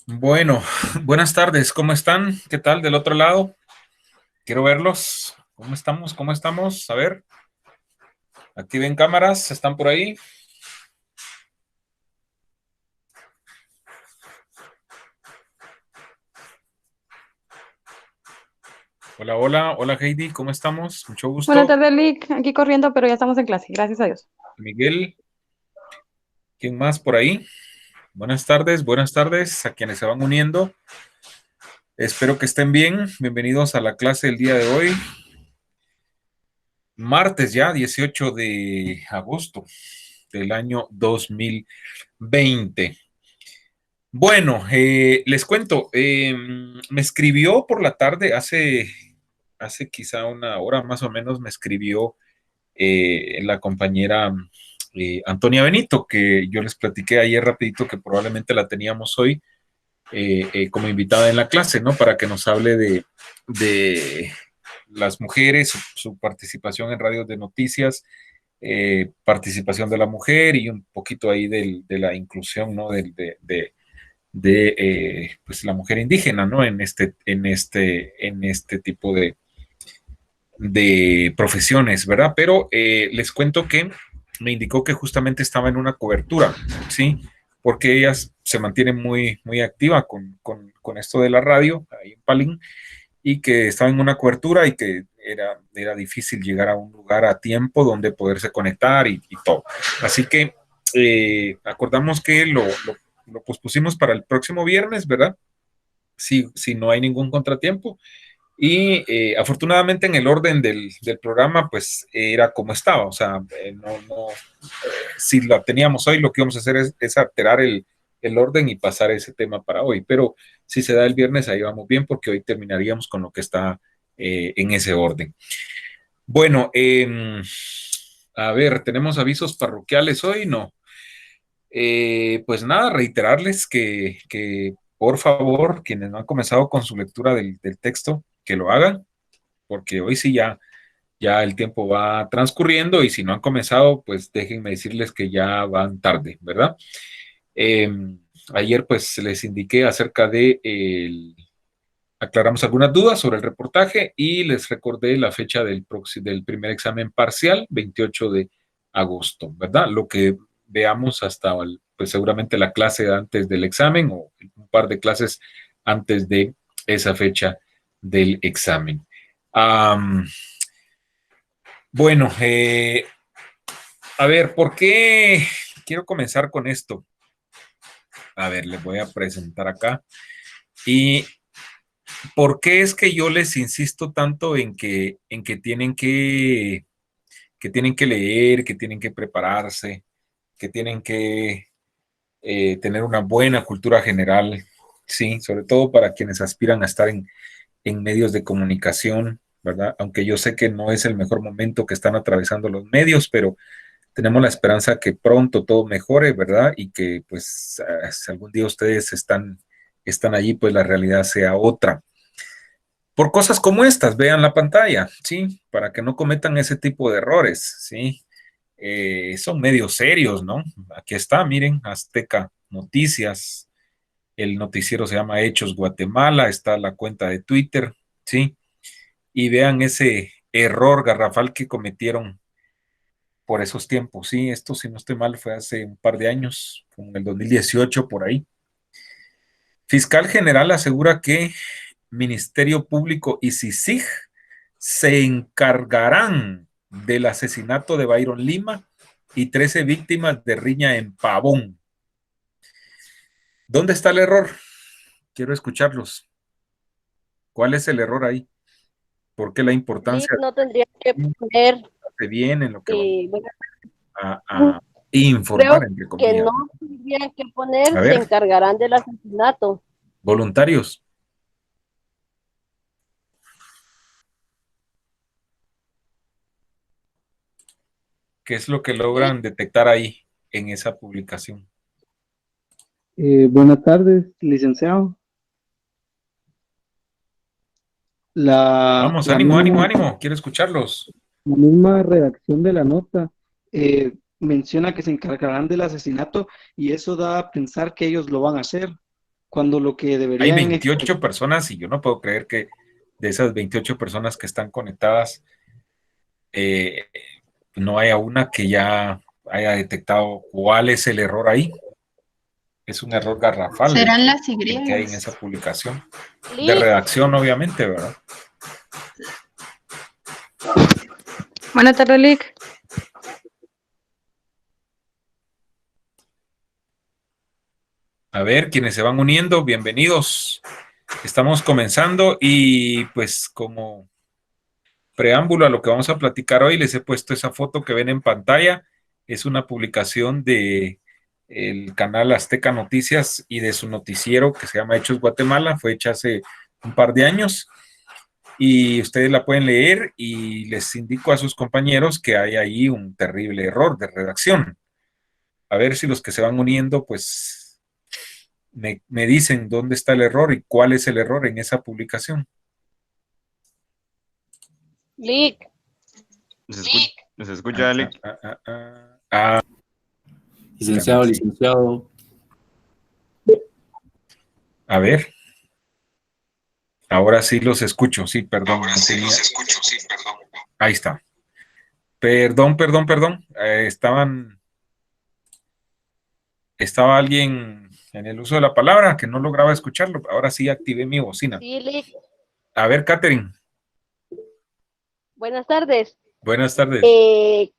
Bueno, buenas tardes, ¿cómo están? ¿Qué tal del otro lado? Quiero verlos. ¿Cómo estamos? ¿Cómo estamos? A ver, activen cámaras, ¿están por ahí? Hola, hola, hola Heidi, ¿cómo estamos? Mucho Buenas gusto. tardes, Lick. Aquí corriendo, pero ya estamos en clase. Gracias a Dios. Miguel, ¿quién más por ahí? buenas tardes a quienes se van uniendo. Espero que estén bien. Bienvenidos a la clase del día de hoy, martes ya, 18 de agosto del año 2020. Bueno, les cuento, me escribió por la tarde, hace quizá una hora más o menos, me escribió la compañera Antonia Benito, que yo les platiqué ayer rapidito que probablemente la teníamos hoy como invitada en la clase, ¿no? Para que nos hable de las mujeres, su participación en radios de noticias, participación de la mujer y un poquito ahí de la inclusión, ¿no? Pues la mujer indígena, ¿no? En este tipo de profesiones, ¿verdad? Pero les cuento que me indicó que justamente estaba en una cobertura, ¿sí? Porque ella se mantiene muy, muy activa con esto de la radio, ahí en Palín, y que estaba en una cobertura y que era difícil llegar a un lugar a tiempo donde poderse conectar y todo. Así que acordamos que lo pospusimos para el próximo viernes, ¿verdad? Si no hay ningún contratiempo. Y afortunadamente en el orden del programa, pues era como estaba. O sea, si la teníamos hoy, lo que íbamos a hacer es alterar el orden y pasar ese tema para hoy. Pero si se da el viernes, ahí vamos bien, porque hoy terminaríamos con lo que está en ese orden. Bueno, a ver, ¿tenemos avisos parroquiales hoy? No. Pues nada, reiterarles que por favor, quienes no han comenzado con su lectura del texto, que lo hagan, porque hoy sí ya el tiempo va transcurriendo y si no han comenzado, pues déjenme decirles que ya van tarde, ¿verdad? Eh, Ayer pues les indiqué acerca aclaramos algunas dudas sobre el reportaje y les recordé la fecha del primer examen parcial, 28 de agosto, ¿verdad? Lo que veamos hasta, pues seguramente la clase antes del examen o un par de clases antes de esa fecha del examen. Um, bueno, a ver, ¿por qué quiero comenzar con esto? A ver, les voy a presentar acá. ¿Y por qué es que yo les insisto tanto en que tienen que leer, que tienen que prepararse, que tienen que tener una buena cultura general? Sí, sobre todo para quienes aspiran a estar en medios de comunicación, ¿verdad? Aunque yo sé que no es el mejor momento que están atravesando los medios, pero tenemos la esperanza que pronto todo mejore, ¿verdad? Y que pues si algún día ustedes están allí, pues la realidad sea otra. Por cosas como estas, vean la pantalla, ¿sí? Para que no cometan ese tipo de errores, ¿sí? Son medios serios, ¿no? Aquí está, miren, Azteca Noticias, el noticiero se llama Hechos Guatemala, está la cuenta de Twitter, ¿sí? Y vean ese error garrafal que cometieron por esos tiempos, ¿sí? Esto, si no estoy mal, fue hace un par de años, como en el 2018, por ahí. Fiscal General asegura que Ministerio Público y CICIG se encargarán del asesinato de Byron Lima y 13 víctimas de riña en Pavón. ¿Dónde está el error? Quiero escucharlos. ¿Cuál es el error ahí? ¿Por qué la Lick importancia no tendría que poner, de bien en lo que vamos bueno, a informar, creo entre que comillas? no tendría que poner, A se ver, encargarán del asesinato. voluntarios, ¿qué es lo que Y logran detectar ahí en esa publicación? Buenas tardes, licenciado. Vamos, La ánimo, ánimo, misma, ánimo, quiero escucharlos. la misma redacción de la nota menciona que se encargarán del asesinato y eso da a pensar que ellos lo van a hacer. cuando lo que Hay deberían 28 personas y yo no puedo creer que de esas 28 personas que están conectadas, no haya una que ya haya detectado cuál es el error ahí. Es un error garrafal Serán las el que hay en Y. esa publicación. De Lick, redacción, obviamente, ¿verdad? Buenas tardes, Lick. A ver, quienes se van uniendo, bienvenidos. Estamos comenzando y pues como preámbulo a lo que vamos a platicar hoy, les he puesto esa foto que ven en pantalla. Es una publicación de el canal Azteca Noticias y de su noticiero que se llama Hechos Guatemala. Fue hecha hace un par de años y ustedes la pueden leer y les indico a sus compañeros que hay ahí un terrible error de redacción. A ver si los que se van uniendo, pues me dicen dónde está el error y cuál es el error en esa publicación. Lick, ¿Nos escucha, Alex? Licenciado, licenciado. A ver. Ahora sí los escucho, sí, perdón. Ahí está. Perdón. Estaba alguien en el uso de la palabra que no lograba escucharlo. Ahora sí activé mi bocina. sí, Lick. A ver, Catherine. Buenas tardes. Buenas tardes.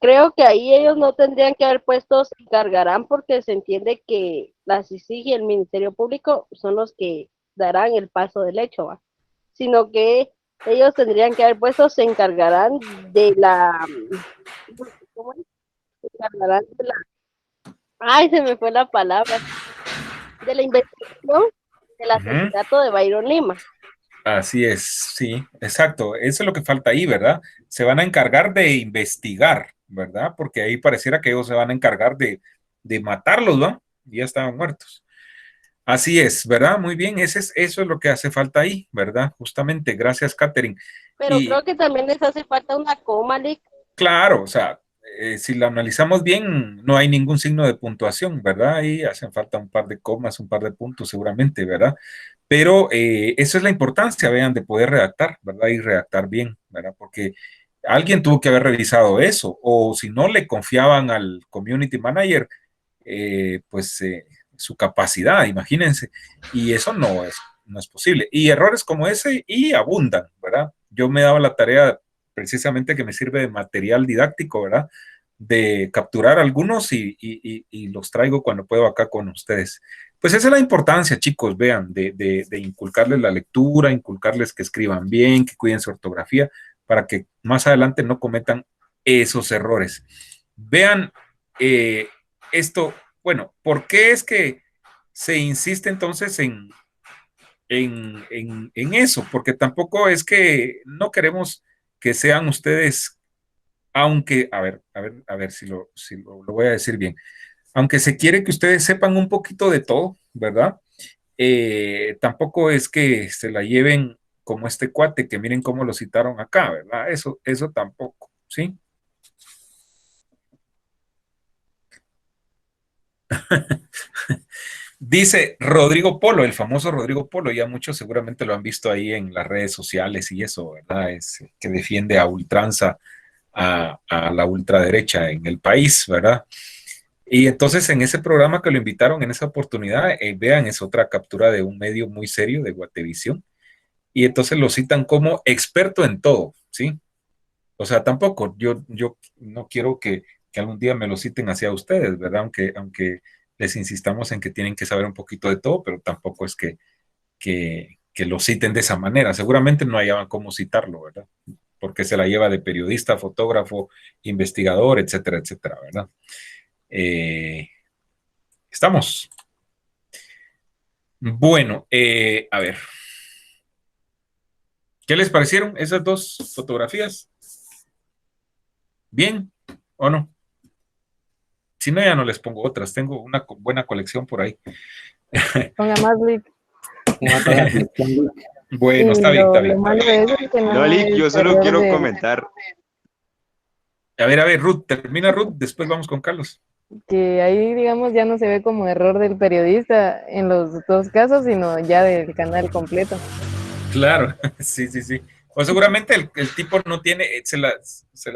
Creo que ahí ellos no tendrían que haber puesto se encargarán porque se entiende que la CICIG y el Ministerio Público son los que darán el paso del hecho, ¿va? Sino que ellos tendrían que haber puesto se encargarán de la... ¿Cómo es? Se encargarán de la... Ay, se me fue la palabra. De la investigación del asesinato de Byron Lima. Así es, sí, exacto. Eso es lo que falta ahí, ¿verdad? Se van a encargar de investigar, ¿verdad? Porque ahí pareciera que ellos se van a encargar de matarlos, ¿no? Ya estaban muertos. Así es, ¿verdad? Muy bien, eso es lo que hace falta ahí, ¿verdad? Justamente, gracias, Catherine. Pero Y creo que también les hace falta una coma, Lick. claro, o sea, si lo analizamos bien, no hay ningún signo de puntuación, ¿verdad? Ahí hacen falta un par de comas, un par de puntos seguramente, ¿verdad? Pero eso es la importancia, vean, de poder redactar, ¿verdad? Y redactar bien, ¿verdad? Porque alguien tuvo que haber revisado eso, o si no le confiaban al community manager, su capacidad, imagínense, y eso no es posible. Y errores como ese, y abundan, ¿verdad? Yo me he dado la tarea precisamente que me sirve de material didáctico, ¿verdad? De capturar algunos y los traigo cuando puedo acá con ustedes. Pues esa es la importancia, chicos, vean, de inculcarles la lectura, inculcarles que escriban bien, que cuiden su ortografía, para que más adelante no cometan esos errores. Vean esto, bueno, ¿por qué es que se insiste entonces en eso? Porque tampoco es que no queremos que sean ustedes, aunque, a ver si lo voy a decir bien, aunque se quiere que ustedes sepan un poquito de todo, ¿verdad? Tampoco es que se la lleven como este cuate, que miren cómo lo citaron acá, ¿verdad? Eso tampoco, ¿sí? Dice Rodrigo Polo, el famoso Rodrigo Polo, ya muchos seguramente lo han visto ahí en las redes sociales y eso, ¿verdad? Es que defiende a ultranza a la ultraderecha en el país, ¿verdad? Y entonces en ese programa que lo invitaron en esa oportunidad, vean, es otra captura de un medio muy serio de Guatevisión, y entonces lo citan como experto en todo, ¿sí? O sea, tampoco, yo no quiero que algún día me lo citen hacia ustedes, ¿verdad? Aunque les insistamos en que tienen que saber un poquito de todo, pero tampoco es que lo citen de esa manera. Seguramente no hallaban cómo citarlo, ¿verdad? Porque se la lleva de periodista, fotógrafo, investigador, etcétera, etcétera, ¿verdad? ¿Estamos? Bueno, a ver. ¿Qué les parecieron esas dos fotografías? ¿Bien o no? Si no, ya no les pongo otras. Tengo una buena colección por ahí. Ponga más, Lick. Bueno, Y está bien, está bien. lo malo es que no No, Lick, hay yo solo error quiero de- comentar. A ver, Ruth, termina Ruth, después vamos con Carlos. que ahí, digamos, ya no se ve como error del periodista en los dos casos, sino ya del canal completo. Claro, sí, sí, sí. O seguramente el tipo no tiene, se la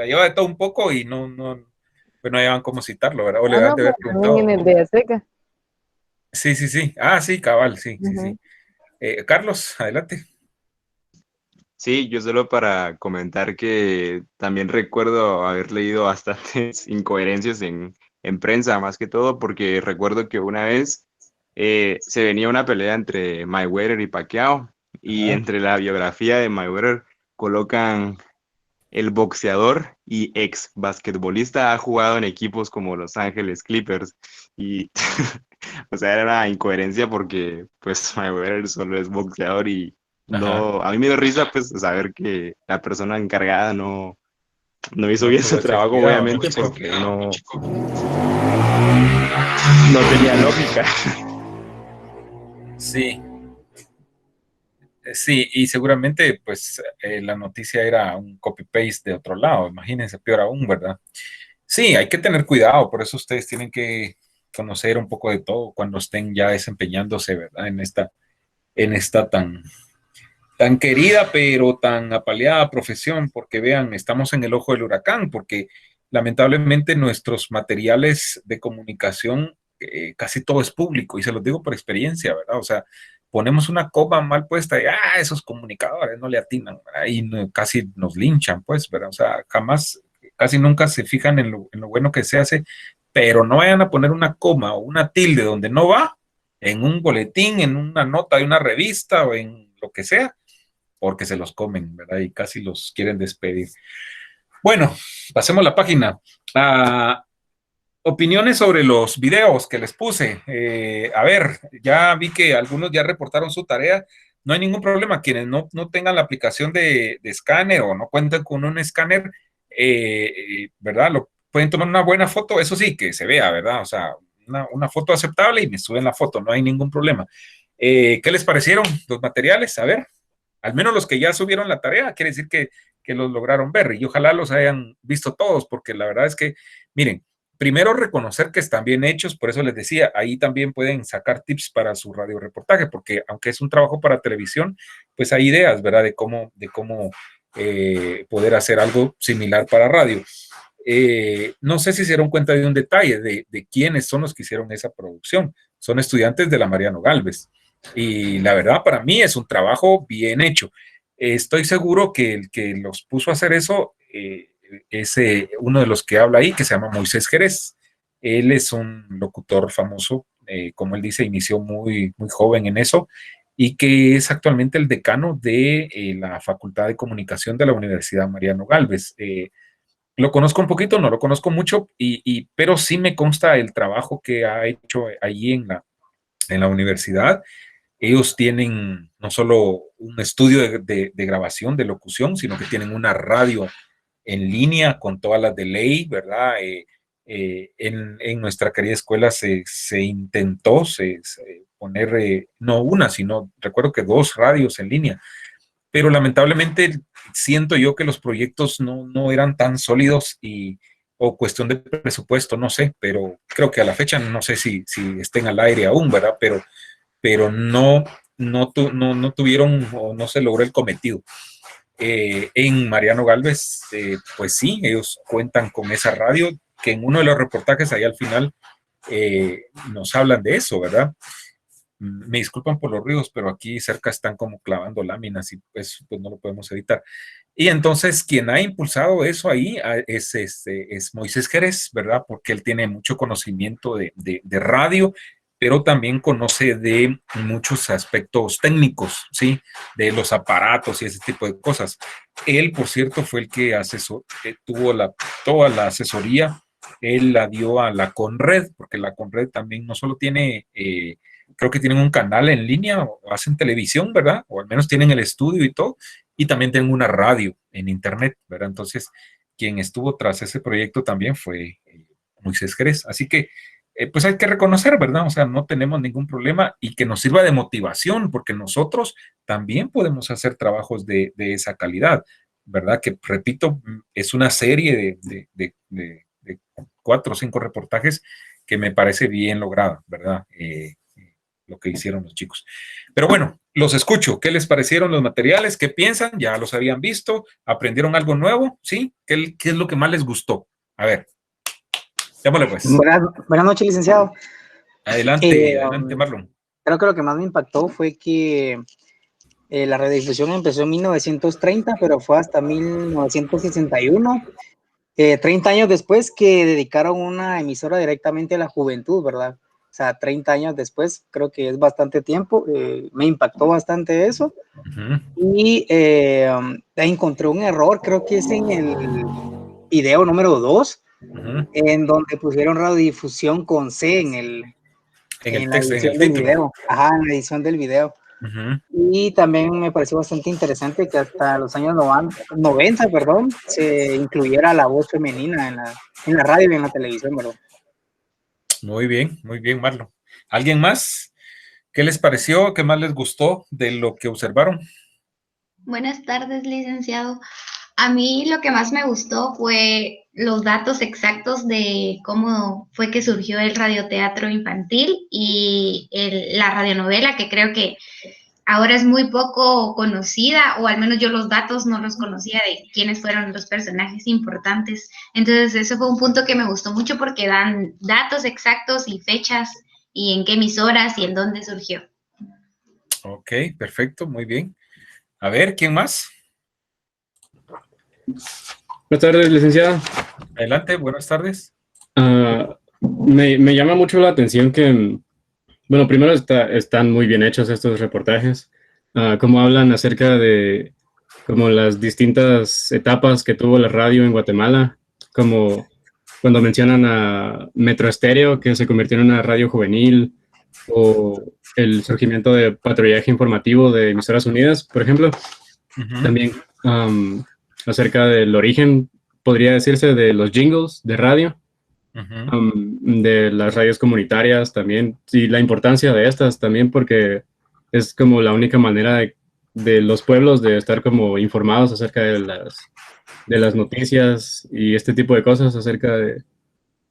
lleva de todo un poco y pues no llevan cómo citarlo, ¿verdad? O le Ah, han no, de pero haber también en preguntado. el de Azteca. Sí, sí, sí. Ah, sí, cabal, sí, sí, Ujú. sí. Carlos, adelante. Sí, yo solo para comentar que también recuerdo haber leído bastantes incoherencias en prensa, más que todo, porque recuerdo que una vez se venía una pelea entre Mayweather y Pacquiao, y Ajá. entre la biografía de Mayweather colocan el boxeador y ex basquetbolista ha jugado en equipos como Los Ángeles Clippers, y o sea, era una incoherencia porque pues Mayweather solo es boxeador y Ajá. no, a mí me dio risa pues saber que la persona encargada no hizo No bien tuvo su ese trabajo, cuidado, ¿no? obviamente, porque no tenía lógica. Sí, sí, y seguramente pues la noticia era un copy-paste de otro lado, imagínense, peor aún, ¿verdad? Sí, hay que tener cuidado, por eso ustedes tienen que conocer un poco de todo cuando estén ya desempeñándose, ¿verdad? En esta tan querida, pero tan apaleada profesión, porque vean, estamos en el ojo del huracán, porque lamentablemente nuestros materiales de comunicación, casi todo es público, y se los digo por experiencia, ¿verdad? O sea, ponemos una coma mal puesta y, esos comunicadores no le atinan, ¿verdad? Y casi nos linchan, pues, ¿verdad? O sea, jamás, casi nunca se fijan en lo bueno que se hace, pero no vayan a poner una coma o una tilde donde no va, en un boletín, en una nota de una revista o en lo que sea, porque se los comen, ¿verdad? Y casi los quieren despedir. Bueno, pasemos la página. Opiniones sobre los videos que les puse. A ver, ya vi que algunos ya reportaron su tarea. No hay ningún problema. Quienes no tengan la aplicación de escáner o no cuenten con un escáner, ¿verdad? Pueden tomar una buena foto, eso sí, que se vea, ¿verdad? O sea, una foto aceptable y me suben la foto, no hay ningún problema. ¿Qué les parecieron los materiales? A ver, al menos los que ya subieron la tarea, quiere decir que los lograron ver y ojalá los hayan visto todos, porque la verdad es que, miren, primero reconocer que están bien hechos, por eso les decía, ahí también pueden sacar tips para su radioreportaje, porque aunque es un trabajo para televisión, pues hay ideas, ¿verdad? De cómo poder hacer algo similar para radio. No sé si se dieron cuenta de un detalle de quiénes son los que hicieron esa producción. Son estudiantes de la Mariano Galvez. Y la verdad, para mí es un trabajo bien hecho. Estoy seguro que el que los puso a hacer eso es uno de los que habla ahí, que se llama Moisés Jerez. Él es un locutor famoso, como él dice, inició muy, muy joven en eso y que es actualmente el decano de la Facultad de Comunicación de la Universidad Mariano Galvez. Lo conozco un poquito, no lo conozco mucho, pero sí me consta el trabajo que ha hecho allí en la universidad. Ellos tienen no solo un estudio de grabación, de locución, sino que tienen una radio en línea con todas las de ley, ¿verdad? En nuestra querida escuela se intentó poner, no una, sino recuerdo que dos radios en línea, pero lamentablemente siento yo que los proyectos no eran tan sólidos o cuestión de presupuesto, no sé, pero creo que a la fecha no sé si estén al aire aún, ¿verdad? Pero no tuvieron o no se logró el cometido. En Mariano Galvez, pues sí, ellos cuentan con esa radio, que en uno de los reportajes ahí al final nos hablan de eso, ¿verdad? Me disculpan por los ruidos, pero aquí cerca están como clavando láminas y pues no lo podemos evitar. Y entonces quien ha impulsado eso ahí es Moisés Jerez, ¿verdad? Porque él tiene mucho conocimiento de radio, pero también conoce de muchos aspectos técnicos, ¿sí? De los aparatos y ese tipo de cosas. Él, por cierto, fue el que tuvo toda la asesoría, él la dio a la Conred, porque la Conred también no solo tiene creo que tienen un canal en línea o hacen televisión, ¿verdad? O al menos tienen el estudio y todo, y también tienen una radio en internet, ¿verdad? Entonces, quien estuvo tras ese proyecto también fue Moisés Jerez. Así que, pues hay que reconocer, ¿verdad? O sea, no tenemos ningún problema y que nos sirva de motivación, porque nosotros también podemos hacer trabajos de esa calidad, ¿verdad? Que, repito, es una serie de 4 o 5 reportajes que me parece bien lograda, ¿verdad? Lo que hicieron los chicos. Pero bueno, los escucho. ¿Qué les parecieron los materiales? ¿Qué piensan? ¿Ya los habían visto? ¿Aprendieron algo nuevo? ¿Sí? ¿Qué es lo que más les gustó? A ver, démosle pues. Buenas noches, licenciado. Adelante, adelante, Marlon. Creo que lo que más me impactó fue que la radiodifusión empezó en 1930, pero fue hasta 1961, 30 años después que dedicaron una emisora directamente a la juventud, ¿verdad? O sea, 30 años después, creo que es bastante tiempo. Me impactó bastante eso. Y encontré un error, creo que es en el video número 2, en donde pusieron radiodifusión con C en la edición del video. Ajá, en la edición del video. Y también me pareció bastante interesante que hasta los años 90, se incluyera la voz femenina en la radio y en la televisión, ¿verdad? Muy bien, Marlon. ¿Alguien más? ¿Qué les pareció? ¿Qué más les gustó de lo que observaron? Buenas tardes, licenciado. A mí lo que más me gustó fue los datos exactos de cómo fue que surgió el radioteatro infantil y la radionovela, que creo que ahora es muy poco conocida, o al menos yo los datos no los conocía de quiénes fueron los personajes importantes. Entonces, eso fue un punto que me gustó mucho porque dan datos exactos y fechas y en qué emisoras y en dónde surgió. Ok, perfecto, muy bien. A ver, ¿quién más? Buenas tardes, licenciada. Adelante, buenas tardes. Me llama mucho la atención que, bueno, primero están muy bien hechos estos reportajes, como hablan acerca de como las distintas etapas que tuvo la radio en Guatemala, como cuando mencionan a Metro Estéreo, que se convirtió en una radio juvenil, o el surgimiento de patrullaje informativo de Emisoras Unidas, por ejemplo. También acerca del origen, podría decirse, de los jingles de radio, de las radios comunitarias también, y la importancia de estas también, porque es como la única manera de los pueblos de estar como informados acerca de las noticias y este tipo de cosas acerca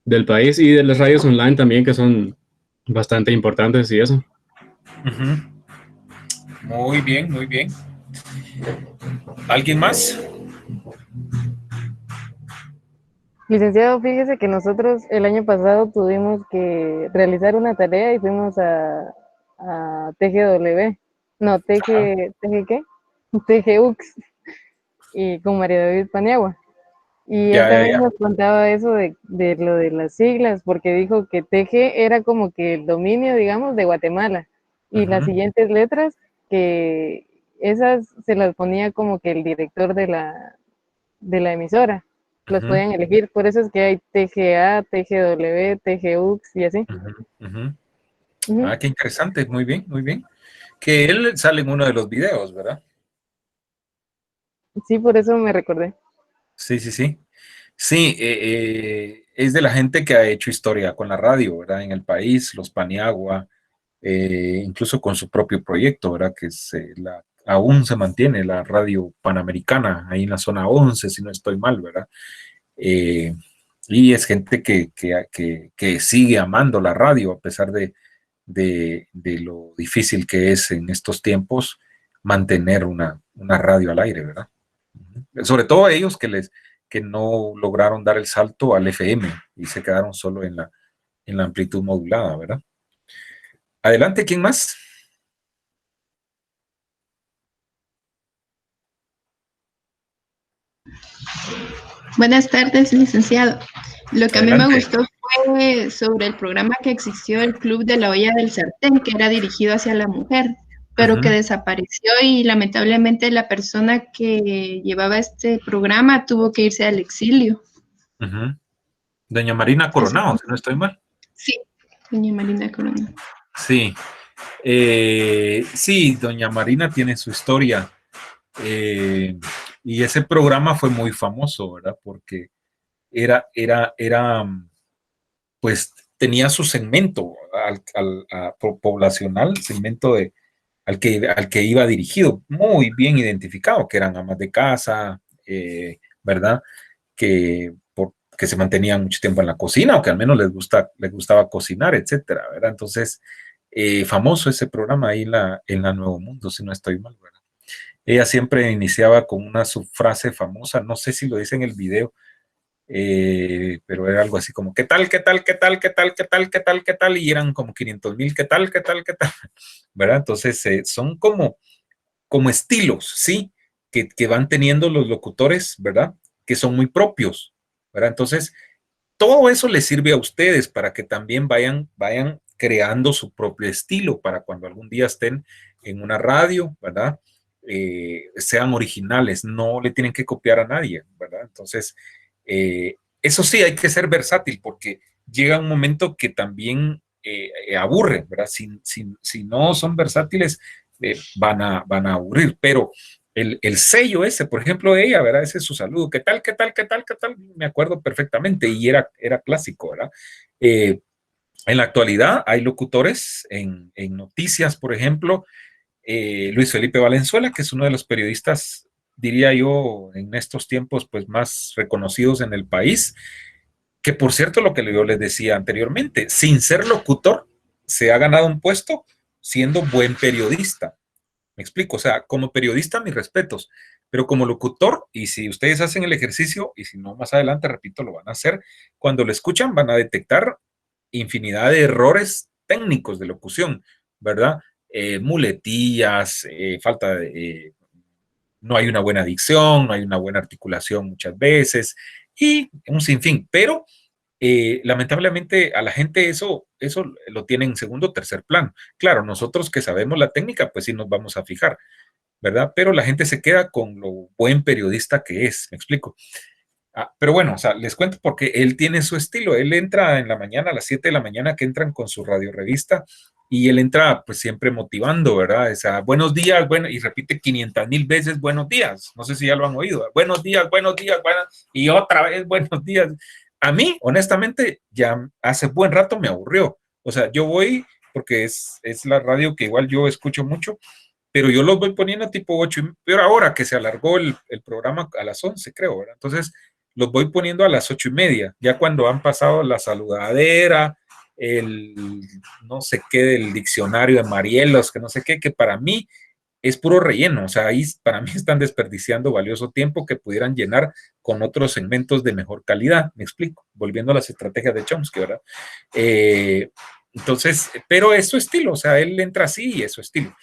del país, y de las radios online también, que son bastante importantes y eso. Muy bien, muy bien. ¿Alguien más? Licenciado, fíjese que nosotros el año pasado tuvimos que realizar una tarea y fuimos a TGW, no, ¿TG qué? TGUX, y con María David Paniagua. Y él también nos contaba eso de lo de las siglas, porque dijo que TG era como que el dominio, digamos, de Guatemala, y las siguientes letras, que esas se las ponía como que el director de la emisora. Los podían elegir, por eso es que hay TGA, TGW, TGUX y así. Ah, qué interesante, muy bien, muy bien. Que él sale en uno de los videos, ¿verdad? Sí, por eso me recordé. Sí. Sí, es de la gente que ha hecho historia con la radio, ¿verdad? En el país, los Paniagua, incluso con su propio proyecto, ¿verdad? Que aún se mantiene la radio panamericana, ahí en la zona 11, si no estoy mal, ¿verdad? Y es gente que sigue amando la radio, a pesar de lo difícil que es en estos tiempos mantener una radio al aire, ¿verdad? Sobre todo ellos que no lograron dar el salto al FM y se quedaron solo en la amplitud modulada, ¿verdad? Adelante, ¿quién más? Buenas tardes, licenciado. Lo que a mí me gustó fue sobre el programa que existió, el Club de la Olla del Sartén, que era dirigido hacia la mujer, pero que desapareció, y lamentablemente la persona que llevaba este programa tuvo que irse al exilio. Doña Marina Coronado, si no estoy mal. Sí, doña Marina Coronado. Sí. Sí, doña Marina tiene su historia. Y ese programa fue muy famoso, ¿verdad? Porque pues tenía su segmento poblacional, segmento al que iba dirigido, muy bien identificado, que eran amas de casa, ¿verdad? Que que se mantenían mucho tiempo en la cocina o que al menos les gustaba cocinar, etcétera, ¿verdad? Entonces, famoso ese programa ahí en la Nuevo Mundo, si no estoy mal, ¿verdad? Ella siempre iniciaba con una subfrase famosa, no sé si lo dice en el video, pero era algo así como, ¿qué tal, qué tal, qué tal, qué tal, qué tal, qué tal, qué tal? Y eran como 500,000, ¿qué tal, qué tal, qué tal? ¿Verdad? Entonces, son como estilos, ¿sí? Que van teniendo los locutores, ¿verdad? Que son muy propios, ¿verdad? Entonces, todo eso les sirve a ustedes para que también vayan creando su propio estilo para cuando algún día estén en una radio, ¿verdad? Sean originales, no le tienen que copiar a nadie, ¿verdad? Entonces, eso sí, hay que ser versátil porque llega un momento que también aburre, ¿verdad? Si no son versátiles, van a aburrir, pero el sello ese, por ejemplo, de ella, ¿verdad? Ese es su saludo. ¿Qué tal, qué tal, qué tal, qué tal? Me acuerdo perfectamente y era clásico, ¿verdad? En la actualidad hay locutores en noticias, por ejemplo, Luis Felipe Valenzuela, que es uno de los periodistas, diría yo, en estos tiempos, pues más reconocidos en el país, que por cierto, lo que yo les decía anteriormente, sin ser locutor, se ha ganado un puesto siendo buen periodista. Me explico, o sea, como periodista, mis respetos, pero como locutor, y si ustedes hacen el ejercicio, y si no más adelante, repito, lo van a hacer, cuando lo escuchan van a detectar infinidad de errores técnicos de locución, ¿verdad? Muletillas, falta de, no hay una buena dicción, no hay una buena articulación muchas veces, y un sinfín, pero lamentablemente a la gente eso lo tiene en segundo o tercer plano. Claro, nosotros que sabemos la técnica, pues sí nos vamos a fijar, ¿verdad? Pero la gente se queda con lo buen periodista que es, ¿me explico? Pero bueno, o sea, les cuento porque él tiene su estilo. Él entra en la mañana, a las 7 de la mañana, que entran con su radio revista y él entra pues siempre motivando, ¿verdad? O sea, buenos días, bueno, y repite 500,000 veces buenos días. No sé si ya lo han oído. Buenos días, buenos días, buenas, y otra vez buenos días. A mí, honestamente, ya hace buen rato me aburrió. O sea, yo voy, porque es la radio que igual yo escucho mucho, pero yo los voy poniendo tipo 8, pero ahora que se alargó el programa a las 11, creo, ¿verdad? Entonces, los voy poniendo a las 8:30, ya cuando han pasado la saludadera, el no sé qué del diccionario de Marielos, que no sé qué, que para mí es puro relleno, o sea, ahí para mí están desperdiciando valioso tiempo que pudieran llenar con otros segmentos de mejor calidad, me explico, volviendo a las estrategias de Chomsky, ¿verdad? Entonces, pero es su estilo, o sea, él entra así y es su estilo.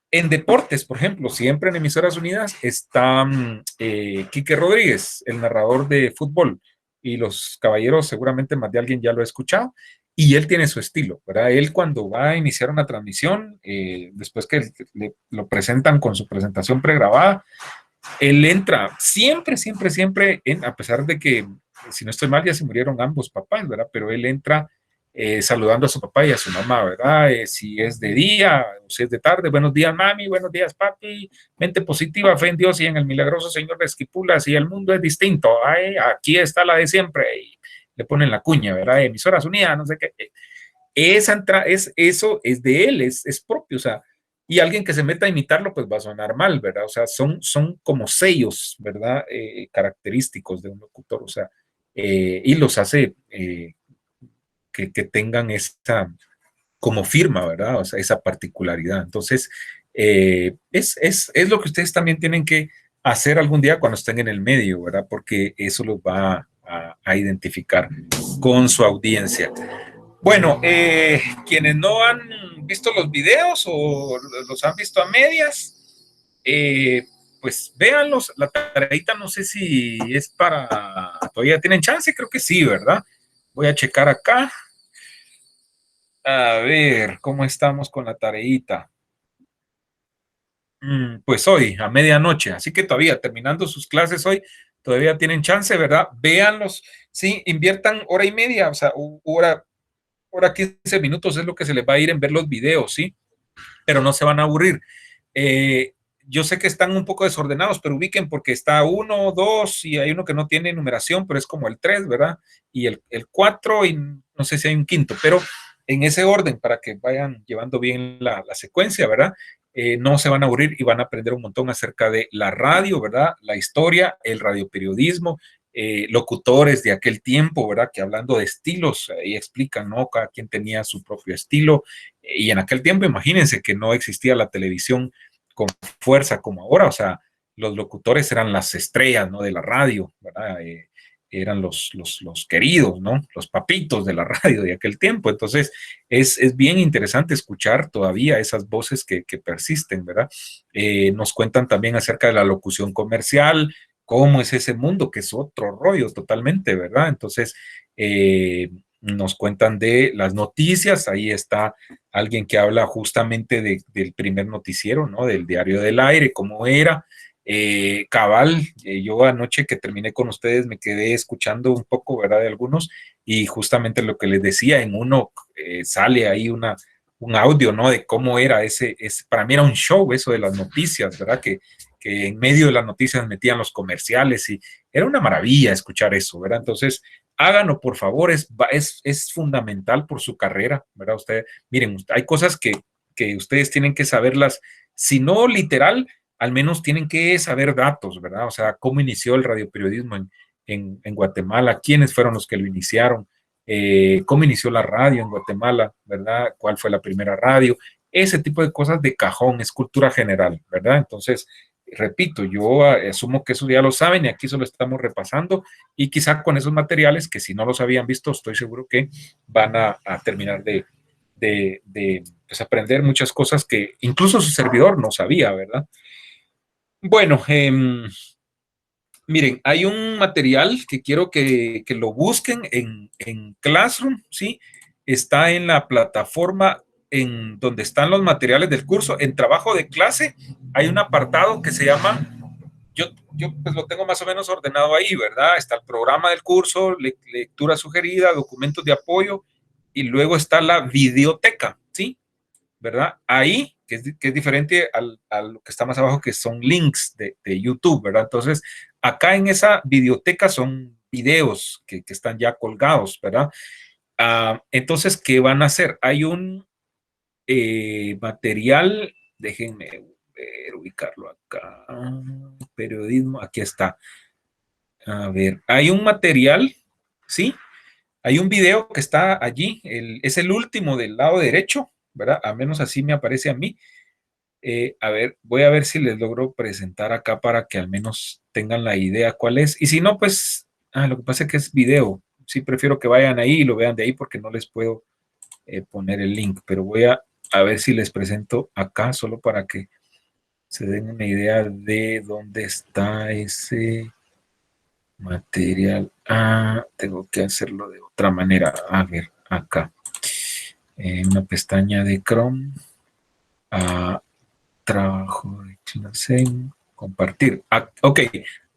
En deportes, por ejemplo, siempre en Emisoras Unidas está Quique Rodríguez, el narrador de fútbol, y los caballeros seguramente más de alguien ya lo ha escuchado, y él tiene su estilo, ¿verdad? Él cuando va a iniciar una transmisión, después que lo presentan con su presentación pregrabada, él entra siempre, siempre, siempre, a pesar de que, si no estoy mal, ya se murieron ambos papás, ¿verdad? Pero él entra saludando a su papá y a su mamá, ¿verdad? Si es de día o si es de tarde, buenos días, mami, buenos días, papi, mente positiva, fe en Dios y en el milagroso Señor de Esquipulas, y el mundo es distinto, ay, aquí está la de siempre, y le ponen la cuña, ¿verdad? Emisoras Unidas, no sé qué. Eso es de él, es propio, o sea, y alguien que se meta a imitarlo, pues va a sonar mal, ¿verdad? O sea, son como sellos, ¿verdad? Característicos de un locutor, o sea, y los hace que tengan esa como firma, ¿verdad? O sea, esa particularidad. Entonces, es lo que ustedes también tienen que hacer algún día cuando estén en el medio, ¿verdad? Porque eso los va a identificar con su audiencia. Bueno, quienes no han visto los videos o los han visto a medias, pues véanlos. La tareita no sé si es para... Todavía tienen chance, creo que sí, ¿verdad? Voy a checar acá. A ver, ¿cómo estamos con la tareita? Pues hoy, a medianoche. Así que todavía, terminando sus clases hoy, todavía tienen chance, ¿verdad? Véanlos. Sí, inviertan hora y media, o sea, hora 15 minutos es lo que se les va a ir en ver los videos, ¿sí? Pero no se van a aburrir. Yo sé que están un poco desordenados, pero ubiquen porque está 1, 2 y hay uno que no tiene numeración, pero es como el 3, ¿verdad? Y el 4 y no sé si hay un quinto, pero en ese orden para que vayan llevando bien la secuencia, ¿verdad? No se van a aburrir y van a aprender un montón acerca de la radio, ¿verdad? La historia, el radioperiodismo locutores de aquel tiempo, ¿verdad? Que hablando de estilos, ahí explican, ¿no? Cada quien tenía su propio estilo. Y en aquel tiempo, imagínense que no existía la televisión con fuerza como ahora, o sea, los locutores eran las estrellas, ¿no? De la radio, ¿verdad? Eran los queridos, ¿no? Los papitos de la radio de aquel tiempo. Entonces, es bien interesante escuchar todavía esas voces que persisten, ¿verdad? Nos cuentan también acerca de la locución comercial, cómo es ese mundo, que es otro rollo totalmente, ¿verdad? Entonces, nos cuentan de las noticias, ahí está alguien que habla justamente del primer noticiero, ¿no? Del Diario del Aire, cómo era. Yo anoche que terminé con ustedes me quedé escuchando un poco, ¿verdad? De algunos, y justamente lo que les decía, en uno sale ahí un audio, ¿no? De cómo era para mí era un show eso de las noticias, ¿verdad? Que en medio de las noticias metían los comerciales y era una maravilla escuchar eso, ¿verdad? Entonces, háganlo, por favor, es fundamental por su carrera, ¿verdad? Miren, hay cosas que ustedes tienen que saberlas, si no literal, al menos tienen que saber datos, ¿verdad? O sea, cómo inició el radioperiodismo en Guatemala, quiénes fueron los que lo iniciaron, cómo inició la radio en Guatemala, ¿verdad? ¿Cuál fue la primera radio? Ese tipo de cosas de cajón, es cultura general, ¿verdad? Entonces, repito, yo asumo que eso ya lo saben y aquí solo estamos repasando y quizá con esos materiales que si no los habían visto, estoy seguro que van a terminar de pues, aprender muchas cosas que incluso su servidor no sabía, ¿verdad? Bueno, miren, hay un material que quiero que lo busquen en Classroom, ¿sí? Está en la plataforma en donde están los materiales del curso. En trabajo de clase hay un apartado que se llama, yo pues lo tengo más o menos ordenado ahí, ¿verdad? Está el programa del curso, lectura sugerida, documentos de apoyo y luego está la videoteca, ¿sí? ¿Verdad? Ahí, que es diferente a lo que está más abajo, que son links de YouTube, ¿verdad? Entonces, acá en esa videoteca son videos que están ya colgados, ¿verdad? Entonces, ¿qué van a hacer? Hay un material, déjenme ubicarlo acá, periodismo, aquí está. A ver, hay un material, ¿sí? Hay un video que está allí, es el último del lado derecho, ¿verdad? Al menos así me aparece a mí. A ver, voy a ver si les logro presentar acá para que al menos tengan la idea cuál es. Y si no, pues, lo que pasa es que es video. Sí, prefiero que vayan ahí y lo vean de ahí porque no les puedo poner el link, pero voy a ver si les presento acá solo para que se den una idea de dónde está ese material. Tengo que hacerlo de otra manera. A ver, acá. En una pestaña de Chrome. Trabajo de Clasen, compartir. Ok,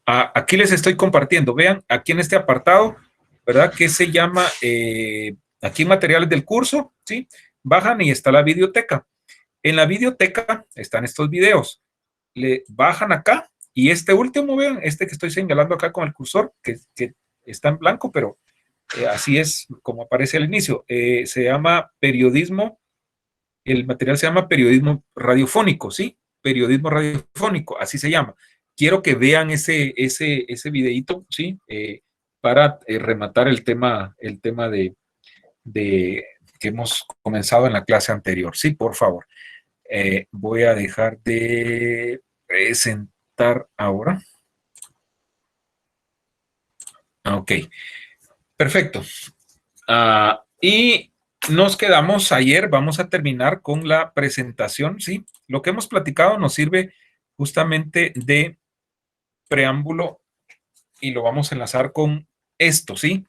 aquí les estoy compartiendo. Vean, aquí en este apartado, ¿verdad? Que se llama, aquí materiales del curso, ¿sí? Bajan y está la videoteca. En la videoteca están estos videos. Le bajan acá y este último, vean, este que estoy señalando acá con el cursor, que está en blanco, pero así es como aparece al inicio. Se llama periodismo. El material se llama periodismo radiofónico, ¿sí? Periodismo radiofónico, así se llama. Quiero que vean ese videíto, ¿sí? Para rematar el tema de que hemos comenzado en la clase anterior, ¿sí? Por favor. Voy a dejar de presentar ahora. Ok, perfecto. Y nos quedamos ayer, vamos a terminar con la presentación, ¿sí? Lo que hemos platicado nos sirve justamente de preámbulo y lo vamos a enlazar con esto, ¿sí?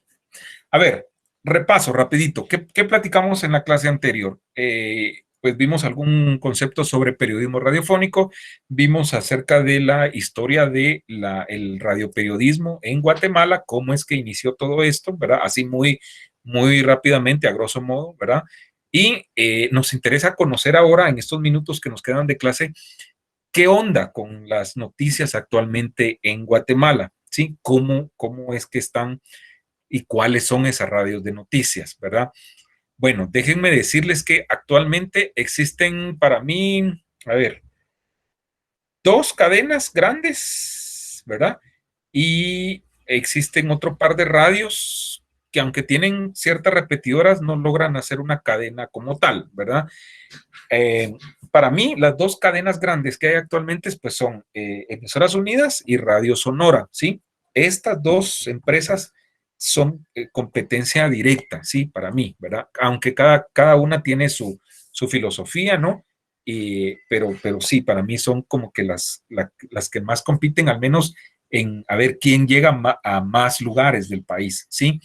A ver, repaso rapidito. ¿Qué platicamos en la clase anterior? Pues vimos algún concepto sobre periodismo radiofónico, vimos acerca de la historia del radioperiodismo en Guatemala, cómo es que inició todo esto, ¿verdad? Así muy rápidamente, a grosso modo, ¿verdad? Y nos interesa conocer ahora, en estos minutos que nos quedan de clase, qué onda con las noticias actualmente en Guatemala, ¿sí? ¿Cómo es que están y cuáles son esas radios de noticias, ¿verdad? Bueno, déjenme decirles que actualmente existen para mí, a ver, 2 cadenas grandes, ¿verdad? Y existen otro par de radios que aunque tienen ciertas repetidoras, no logran hacer una cadena como tal, ¿verdad? Para mí, las dos cadenas grandes que hay actualmente pues son Emisoras Unidas y Radio Sonora, ¿sí? Estas dos empresas son competencia directa, ¿sí? Para mí, ¿verdad? Aunque cada una tiene su filosofía, ¿no? Pero sí, para mí son como que las que más compiten, al menos en a ver quién llega a más lugares del país, ¿sí?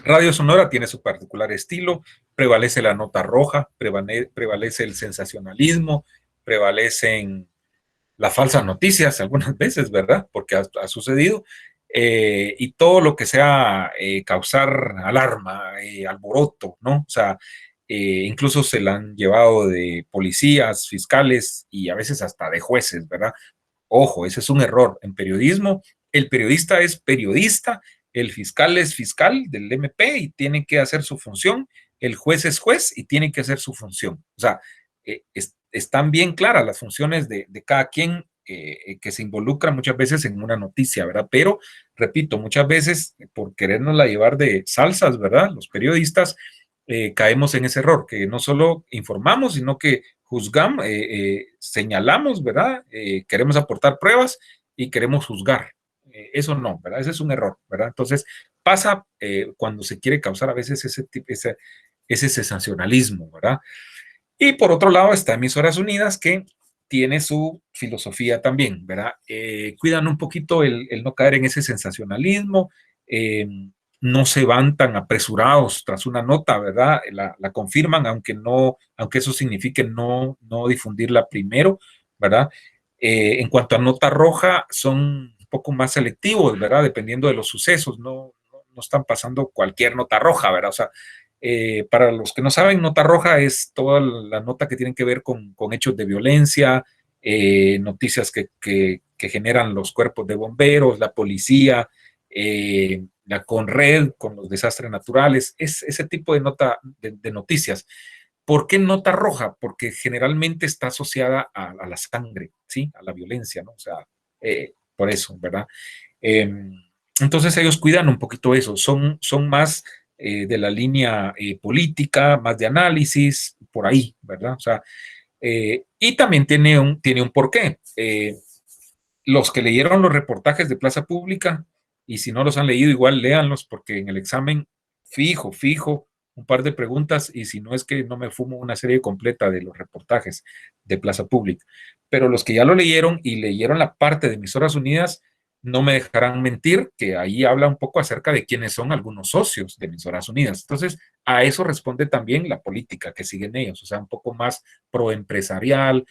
Radio Sonora tiene su particular estilo, prevalece la nota roja, prevalece el sensacionalismo, prevalecen las falsas noticias algunas veces, ¿verdad? Porque ha sucedido. Y todo lo que sea causar alarma, alboroto, ¿no? O sea, incluso se la han llevado de policías, fiscales y a veces hasta de jueces, ¿verdad? Ojo, ese es un error. En periodismo, el periodista es periodista, el fiscal es fiscal del MP y tiene que hacer su función, el juez es juez y tiene que hacer su función. O sea, están bien claras las funciones de cada quien que se involucra muchas veces en una noticia, ¿verdad? Pero, repito, muchas veces por querernosla llevar de salsas, ¿verdad? Los periodistas caemos en ese error, que no solo informamos, sino que juzgamos, señalamos, ¿verdad? Queremos aportar pruebas y queremos juzgar. Eso no, ¿verdad? Ese es un error, ¿verdad? Entonces, pasa cuando se quiere causar a veces ese sensacionalismo, ¿verdad? Y por otro lado está Emisoras Unidas, que tiene su filosofía también, ¿verdad? Cuidan un poquito el no caer en ese sensacionalismo, no se van tan apresurados tras una nota, ¿verdad? La confirman, aunque eso signifique no difundirla primero, ¿verdad? En cuanto a nota roja, son un poco más selectivos, ¿verdad? Dependiendo de los sucesos, no están pasando cualquier nota roja, ¿verdad? O sea, para los que no saben, nota roja es toda la nota que tienen que ver con hechos de violencia, noticias que generan los cuerpos de bomberos, la policía, la Conred con los desastres naturales, es ese tipo de noticias. ¿Por qué nota roja? Porque generalmente está asociada a la sangre, ¿sí? A la violencia, ¿no? O sea, por eso, ¿verdad? Entonces ellos cuidan un poquito eso, son más de la línea política, más de análisis, por ahí, ¿verdad? O sea, y también tiene un porqué. Los que leyeron los reportajes de Plaza Pública, y si no los han leído, igual léanlos, porque en el examen fijo, un par de preguntas, y si no es que no me fumo una serie completa de los reportajes de Plaza Pública. Pero los que ya lo leyeron y leyeron la parte de Emisoras Unidas, no me dejarán mentir que ahí habla un poco acerca de quiénes son algunos socios de Emisoras Unidas. Entonces, a eso responde también la política que siguen ellos, o sea, un poco más proempresarial,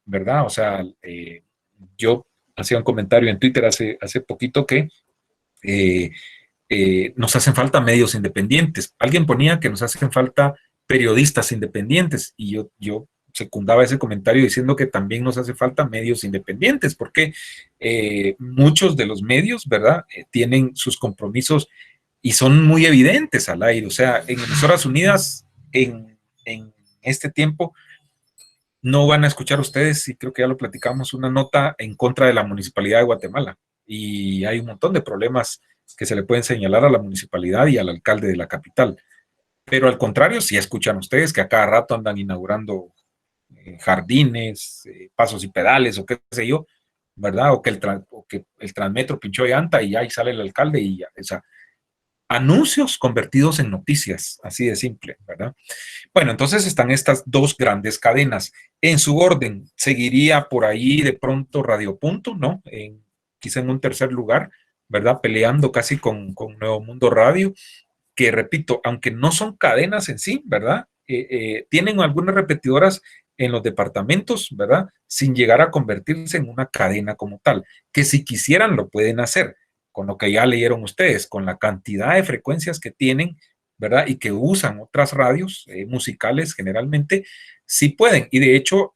¿verdad? O sea, yo hacía un comentario en Twitter hace poquito que nos hacen falta medios independientes. Alguien ponía que nos hacen falta periodistas independientes y yo secundaba ese comentario diciendo que también nos hace falta medios independientes, porque muchos de los medios, ¿verdad?, tienen sus compromisos y son muy evidentes al aire. O sea, en Emisoras Unidas, en este tiempo, no van a escuchar ustedes, y creo que ya lo platicamos, una nota en contra de la Municipalidad de Guatemala. Y hay un montón de problemas que se le pueden señalar a la municipalidad y al alcalde de la capital. Pero al contrario, sí escuchan ustedes que a cada rato andan inaugurando jardines, pasos y pedales o qué sé yo, ¿verdad? O que el Transmetro pinchó llanta y ahí sale el alcalde y ya, o sea, anuncios convertidos en noticias, así de simple, ¿verdad? Bueno, entonces están estas dos grandes cadenas. En su orden, seguiría por ahí de pronto Radio Punto, ¿no? Quizá en un tercer lugar, ¿verdad? Peleando casi con Nuevo Mundo Radio, que repito, aunque no son cadenas en sí, ¿verdad? Tienen algunas repetidoras en los departamentos, ¿verdad? Sin llegar a convertirse en una cadena como tal, que si quisieran lo pueden hacer, con lo que ya leyeron ustedes, con la cantidad de frecuencias que tienen, ¿verdad? Y que usan otras radios musicales generalmente, sí pueden. Y de hecho,